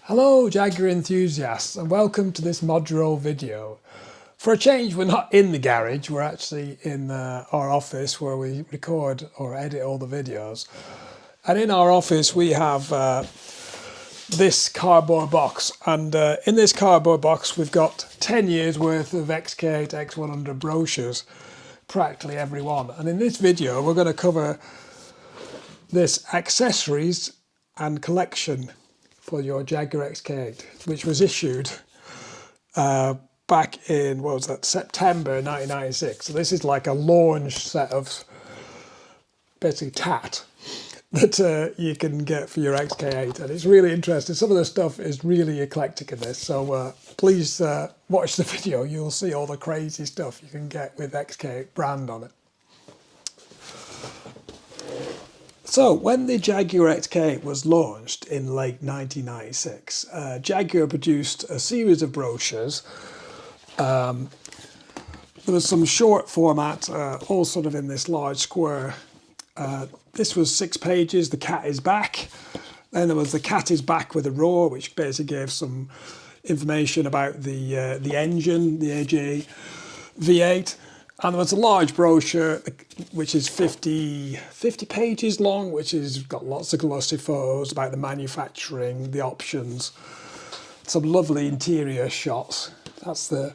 Hello Jaguar enthusiasts and welcome to this Modurol video. For a change, we're not in the garage, we're actually in our office where we record or edit all the videos. And in our office we have this cardboard box, and in this cardboard box we've got 10 years worth of XK8 X100 brochures, practically every one. And in this video we're going to cover this accessories and collection for your Jaguar XK8, which was issued back in, what was that, September 1996. So this is like a launch set of basically tat that you can get for your XK8, and it's really interesting. Some of the stuff is really eclectic in this, so please watch the video. You'll see all the crazy stuff you can get with XK8 brand on it. So when the Jaguar XK8 was launched in late 1996, Jaguar produced a series of brochures. There was some short format, all sort of in this large square. This was 6 pages, The Cat is Back. Then there was The Cat is Back with a Roar, which basically gave some information about the engine, the AJ V8. And there was a large brochure, which is 50 pages long, which has got lots of glossy photos about the manufacturing, the options, some lovely interior shots. That's the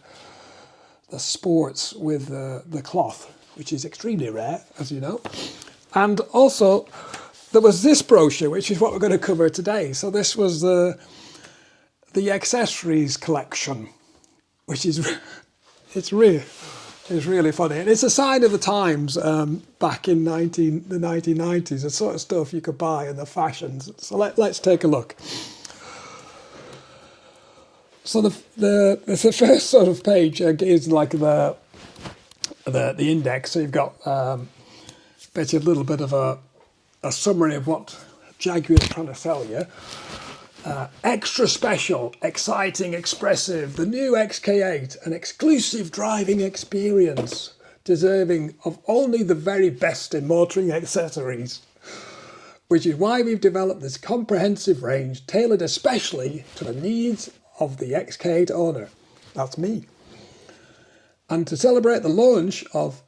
sports with the cloth, which is extremely rare, as you know. And also, there was this brochure, which is what we're going to cover today. So this was the accessories collection, which is it's really funny, and it's a sign of the times back in the 1990s, the sort of stuff you could buy and the fashions. So let's take a look. So the first sort of page is like the index. So you've got basically a little bit of a summary of what Jaguar is trying to sell you. Extra special, exciting, expressive, the new XK8, an exclusive driving experience, deserving of only the very best in motoring accessories, which is why we've developed this comprehensive range tailored especially to the needs of the XK8 owner. That's me. And to celebrate the launch of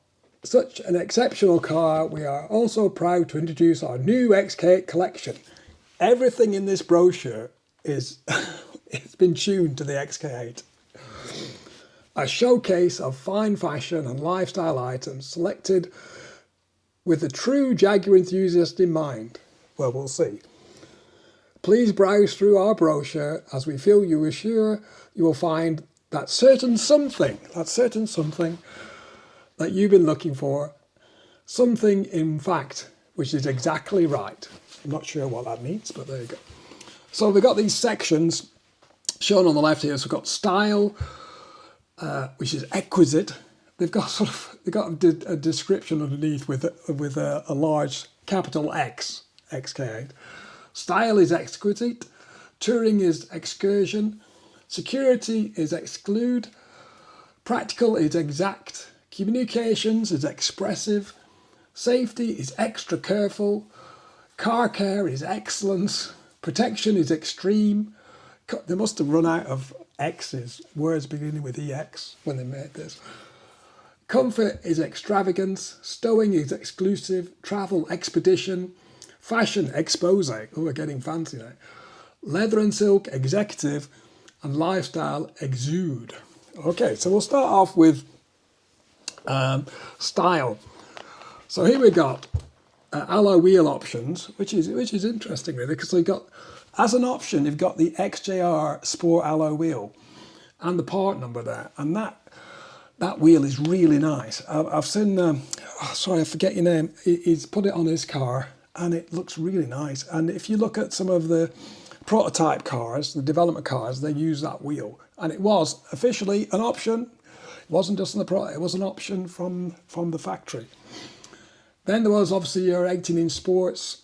such an exceptional car, we are also proud to introduce our new XK8 collection. Everything in this brochure is it's been tuned to the XK8. A showcase of fine fashion and lifestyle items selected with the true Jaguar enthusiast in mind. Well, we'll see. Please browse through our brochure, as we feel you are sure you will find that certain something that you've been looking for. Something, in fact, which is exactly right. I'm not sure what that means, but there you go. So we've got these sections shown on the left here. So we've got style, which is exquisite. They've got a description underneath with a large capital X, XK8. Style is exquisite. Touring is excursion. Security is exclude. Practical is exact. Communications is expressive. Safety is extra careful. Car care is excellence. Protection is extreme. They must have run out of X's, words beginning with EX, when they made this. Comfort is extravagance. Stowing is exclusive. Travel expedition. Fashion expose. Oh, we're getting fancy now. Leather and silk executive. And lifestyle exude. Okay, so we'll start off with style. So here we got alloy wheel options, which is interesting really, because we've got, as an option, you've got the XJR Sport alloy wheel and the part number there, and that wheel is really nice. I've seen, sorry, I forget your name. He's put it on his car, and it looks really nice. And if you look at some of the prototype cars, the development cars, they use that wheel, and it was officially an option. It wasn't just in the product; it was an option from the factory. Then there was obviously your 18-inch sports,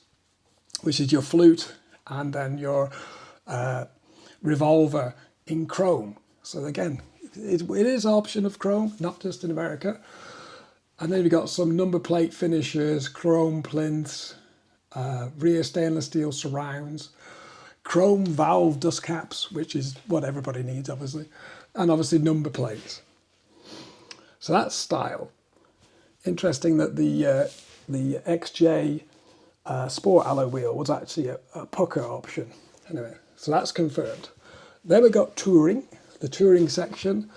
which is your flute, and then your revolver in chrome. So again, it is an option of chrome, not just in America. And then we've got some number plate finishers, chrome plinths, rear stainless steel surrounds, chrome valve dust caps, which is what everybody needs, obviously, and obviously number plates. So that's style. Interesting that the XJ Sport alloy wheel was actually a pucker option. Anyway, so that's confirmed. Then we got touring, the touring section.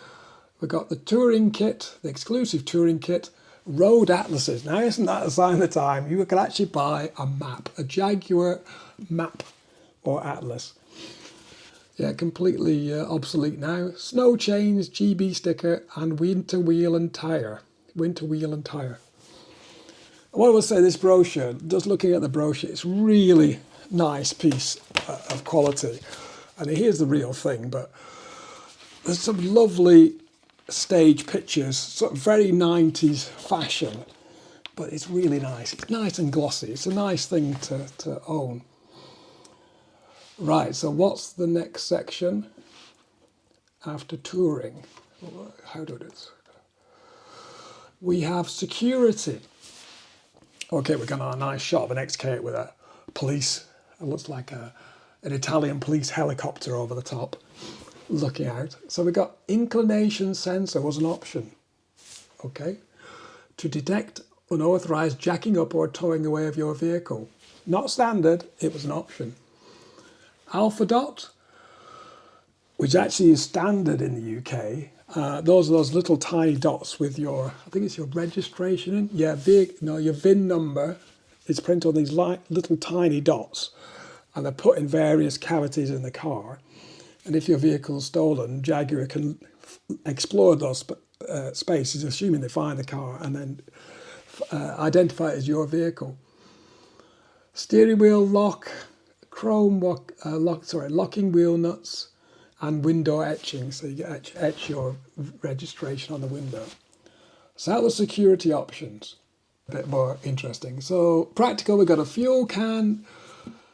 We've got the touring kit, the exclusive touring kit, road atlases. Now, isn't that a sign of the time? You can actually buy a map, a Jaguar map or atlas. Yeah, completely obsolete now. Snow chains, GB sticker, and winter wheel and tyre. Winter wheel and tyre. What I would say, this brochure, just looking at the brochure, it's really nice piece of quality. And here's the real thing, but there's some lovely stage pictures, sort of very 90s fashion, but it's really nice. It's nice and glossy. It's a nice thing to own. Right, so what's the next section after touring? How do it? We have security. Okay, we're going to have a nice shot of an XK8 with a police. It looks like an Italian police helicopter over the top, looking out. So we got inclination sensor was an option. Okay, to detect unauthorized jacking up or towing away of your vehicle. Not standard, it was an option. Alpha dot, which actually is standard in the UK. Those are those little tiny dots with your, I think it's your registration in. Yeah, your VIN number is printed on these little tiny dots, and they're put in various cavities in the car. And if your vehicle's stolen, Jaguar can explore those spaces, assuming they find the car, and then identify it as your vehicle. Steering wheel lock, chrome locking wheel nuts, and window etching, so you etch your registration on the window. So that was security options. A bit more interesting. So practical, we've got a fuel can,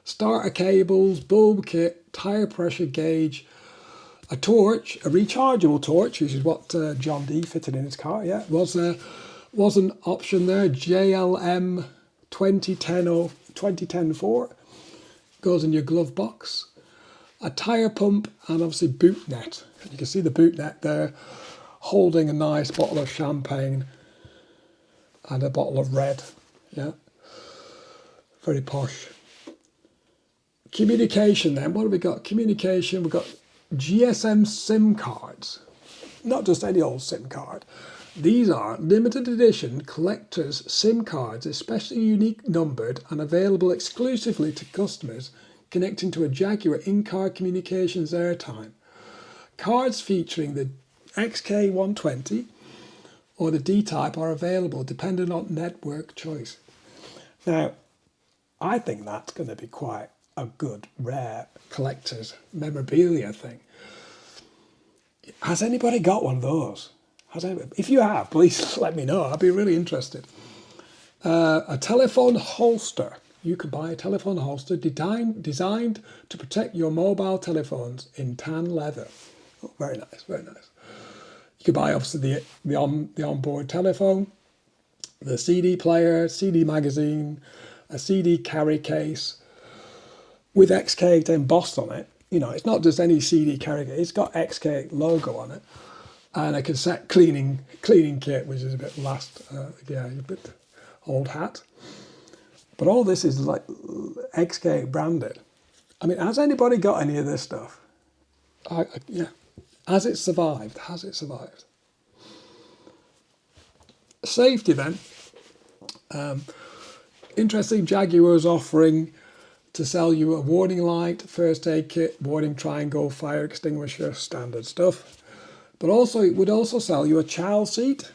starter cables, bulb kit, tire pressure gauge, a torch, a rechargeable torch, which is what John D fitted in his car. Yeah, was an option there. JLM 2010-4 goes in your glove box. A tyre pump, and obviously boot net. You can see the boot net there, holding a nice bottle of champagne and a bottle of red. Yeah, very posh. Communication then, what have we got? Communication, we've got GSM SIM cards. Not just any old SIM card. These are limited edition collector's SIM cards, especially unique numbered and available exclusively to customers connecting to a Jaguar in-car communications airtime. Cards featuring the XK120 or the D-Type are available depending on network choice. Now, I think that's going to be quite a good, rare collector's memorabilia thing. Has anybody got one of those? If you have, please let me know. I'd be really interested. A telephone holster. You can buy a telephone holster designed to protect your mobile telephones in tan leather. Oh, very nice, very nice. You can buy obviously the onboard telephone, the CD player, CD magazine, a CD carry case with XK8 embossed on it. You know, it's not just any CD carry case, it's got XK8 logo on it. And a cassette cleaning kit, which is a bit a bit old hat. But all this is like XK8 branded. I mean, has anybody got any of this stuff? Yeah. Has it survived? Has it survived? Safety then. Interesting, Jaguar's offering to sell you a warning light, first aid kit, warning triangle, fire extinguisher, standard stuff. But also, it would also sell you a child seat,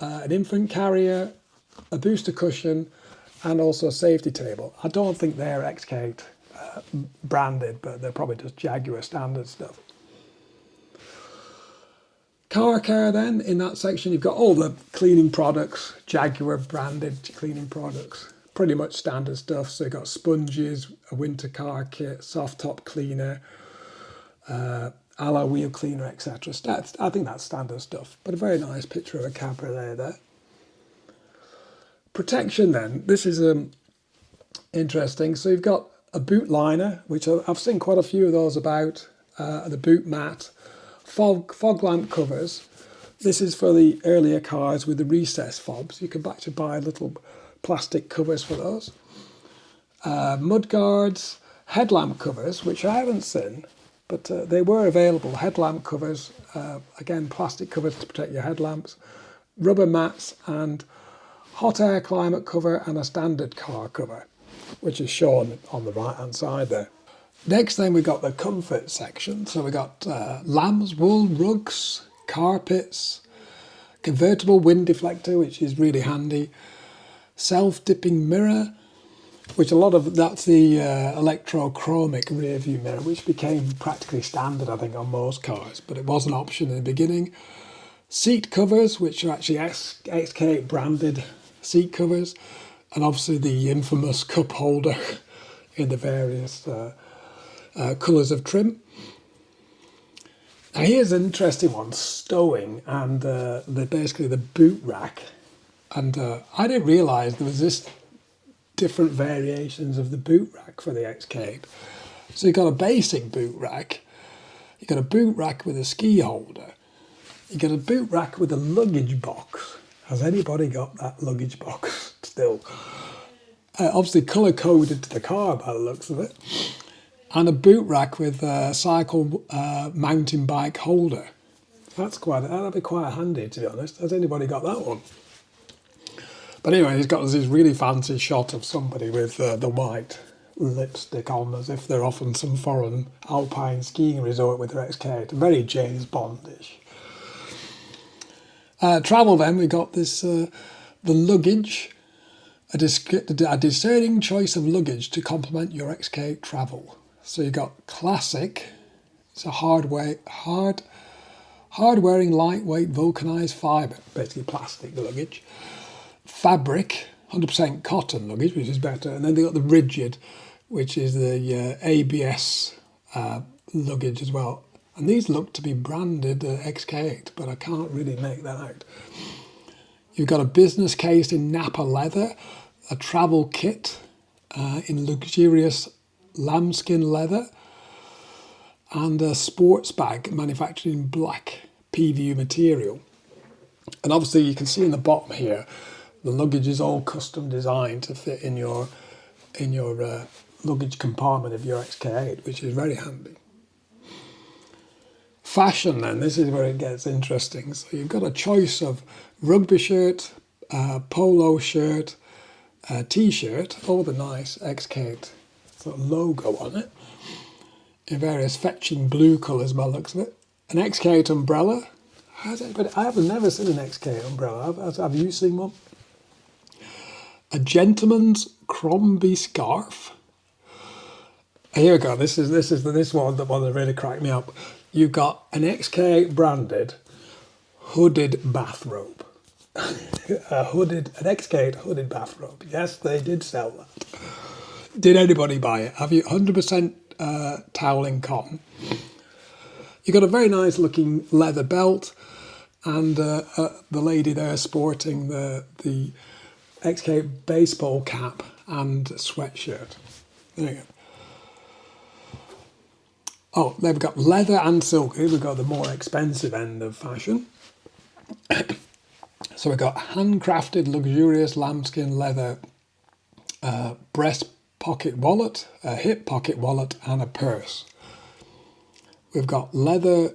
an infant carrier, a booster cushion, and also a safety table. I don't think they're XK8 branded, but they're probably just Jaguar standard stuff. Car care then, in that section, you've got all the cleaning products, Jaguar branded cleaning products, pretty much standard stuff. So you've got sponges, a winter car kit, soft top cleaner, alloy wheel cleaner, etc. I think that's standard stuff, but a very nice picture of a cabriolet there. Protection then, this is interesting. So you've got a boot liner, which I've seen quite a few of those about, the boot mat, fog lamp covers. This is for the earlier cars with the recessed fobs. You can actually buy little plastic covers for those. Mud guards, headlamp covers, which I haven't seen, but they were available. Headlamp covers, again, plastic covers to protect your headlamps, rubber mats, and hot air climate cover and a standard car cover, which is shown on the right hand side there. Next then we got the comfort section. So we got lambs wool rugs, carpets, convertible wind deflector, which is really handy, self-dipping mirror, which that's the electrochromic rear view mirror, which became practically standard, I think, on most cars, but it was an option in the beginning. Seat covers, which are actually XK8 branded seat covers, and obviously the infamous cup holder in the various colours of trim. Now here's an interesting one, stowing, and basically the boot rack. And I didn't realise there was this different variations of the boot rack for the XK8. So you've got a basic boot rack, you've got a boot rack with a ski holder, you've got a boot rack with a luggage box. Has anybody got that luggage box still? Obviously colour coded to the car by the looks of it. And a boot rack with a cycle mountain bike holder. That'd be quite handy, to be honest. Has anybody got that one? But anyway, he's got this really fancy shot of somebody with the white lipstick on, as if they're off on some foreign alpine skiing resort with their XK8. Very James Bondish. Travel then, we got this, the luggage, a discerning choice of luggage to complement your XK8 travel. So you've got classic, it's a hard-wearing, lightweight vulcanized fibre, basically plastic luggage. Fabric, 100% cotton luggage, which is better. And then they got the rigid, which is the ABS luggage as well. And these look to be branded XK8, but I can't really make that out. You've got a business case in Napa leather, a travel kit in luxurious lambskin leather, and a sports bag manufactured in black PVU material. And obviously you can see in the bottom here, the luggage is all custom designed to fit in your luggage compartment of your XK8, which is very handy. Fashion then, this is where it gets interesting. So you've got a choice of rugby shirt, polo shirt, t-shirt, all the nice XK8 sort of logo on it, in various fetching blue colours by the looks of it. An XK8 umbrella. I have never seen an XK8 umbrella. Have you seen one? A gentleman's crombie scarf. Here we go. This one that really cracked me up. You've got an XK8 branded hooded bathrobe. An XK8 hooded bathrobe. Yes, they did sell that. Did anybody buy it? Have you 100% toweling cotton? You've got a very nice looking leather belt, and the lady there sporting the XK8 baseball cap and sweatshirt. There you go. Oh, they've got leather and silk. Here we've got the more expensive end of fashion. So we've got handcrafted, luxurious lambskin leather breast pocket wallet, a hip pocket wallet, and a purse. We've got leather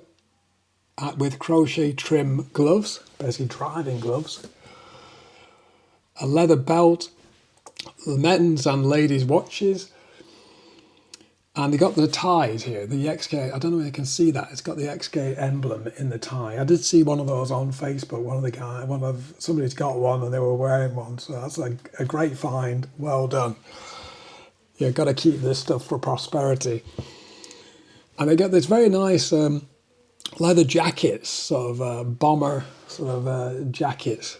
with crochet trim gloves, basically driving gloves. A leather belt, men's and ladies' watches. And they got the ties here, the XK, I don't know if you can see that, it's got the XK emblem in the tie. I did see one of those on Facebook, somebody's got one and they were wearing one, so that's like a great find, well done. You've got to keep this stuff for prosperity. And they got this very nice leather jackets, sort of bomber sort of jackets,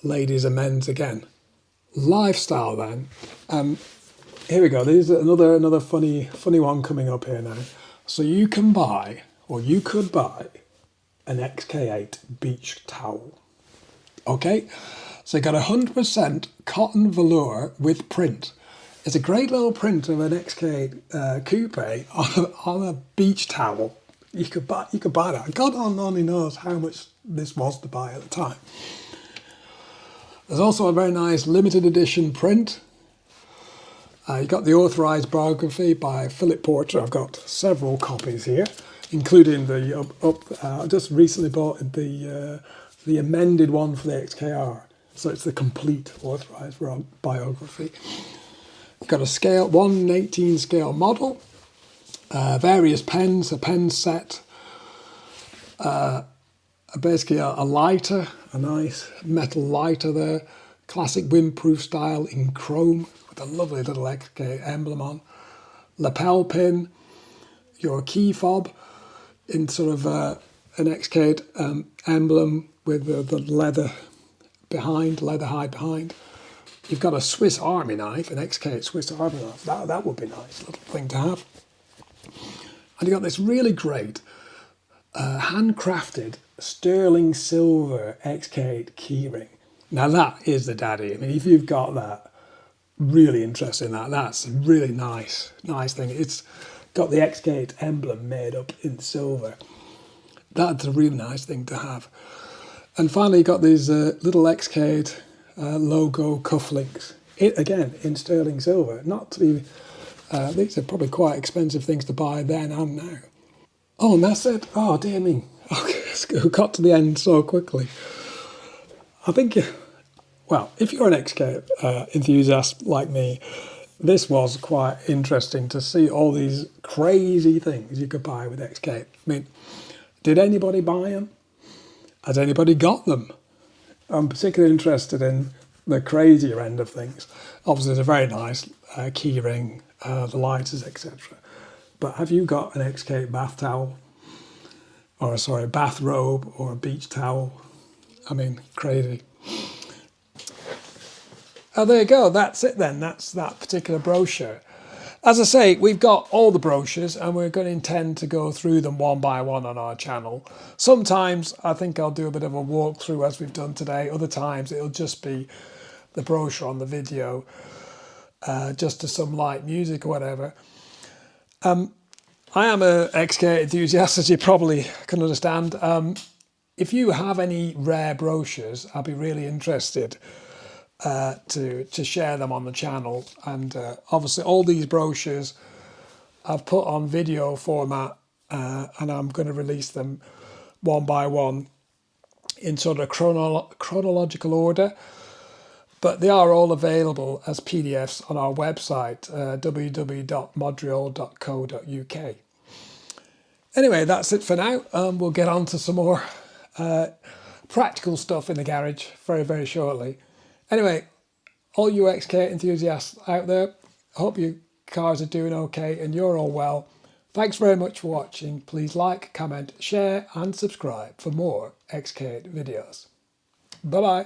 ladies and men's again. Lifestyle then. Here we go. There's another funny one coming up here now. So you can buy, or you could buy, an XK8 beach towel. Okay, so you got 100% cotton velour with print. It's a great little print of an XK8 coupe on a beach towel. You could buy that. God only knows how much this was to buy at the time. There's also a very nice limited edition print. You got the authorised biography by Philip Porter. I've got several copies here, including the I just recently bought the amended one for the XKR. So it's the complete authorised biography. You've got a scale 1/18 scale model, various pens, a pen set, basically a lighter, a nice metal lighter there, classic windproof style in chrome with a lovely little XK emblem on, lapel pin, your key fob in sort of an XK emblem with the leather behind, leather hide behind. You've got a Swiss Army knife, an XK8 Swiss Army knife. That would be a nice little thing to have. And you've got this really great handcrafted sterling silver XK8 keyring. Now that is the daddy. I mean, if you've got that, really interested in that. That's a really nice thing. It's got the XK8 emblem made up in silver. That's a really nice thing to have. And finally, you got these little XK8 logo cufflinks. Again, in sterling silver. Not to be, these are probably quite expensive things to buy then and now. Oh, and that's it. Oh, dear me. Okay, we got to the end so quickly. I think, well, if you're an XK enthusiast like me, this was quite interesting to see all these crazy things you could buy with XK8. I mean, did anybody buy them? Has anybody got them? I'm particularly interested in the crazier end of things. Obviously, there's a very nice key ring, the lighters, etc. But have you got an XK8 bath towel? Or, sorry, bathrobe or a beach towel? I mean, crazy. Oh, there you go. That's it then. That's that particular brochure. As I say, we've got all the brochures and we're going to intend to go through them one by one on our channel. Sometimes I think I'll do a bit of a walkthrough as we've done today. Other times it'll just be the brochure on the video, just to some light music or whatever. I am an XK8 enthusiast, as you probably can understand. If you have any rare brochures, I'd be really interested to share them on the channel. And obviously all these brochures I've put on video format, and I'm going to release them one by one in sort of chronological order. But they are all available as PDFs on our website, www.modurol.co.uk. Anyway, that's it for now. We'll get on to some more practical stuff in the garage very, very shortly. Anyway, all you XK8 enthusiasts out there, I hope your cars are doing okay and you're all well. Thanks very much for watching. Please like, comment, share and subscribe for more XK8 videos. Bye-bye.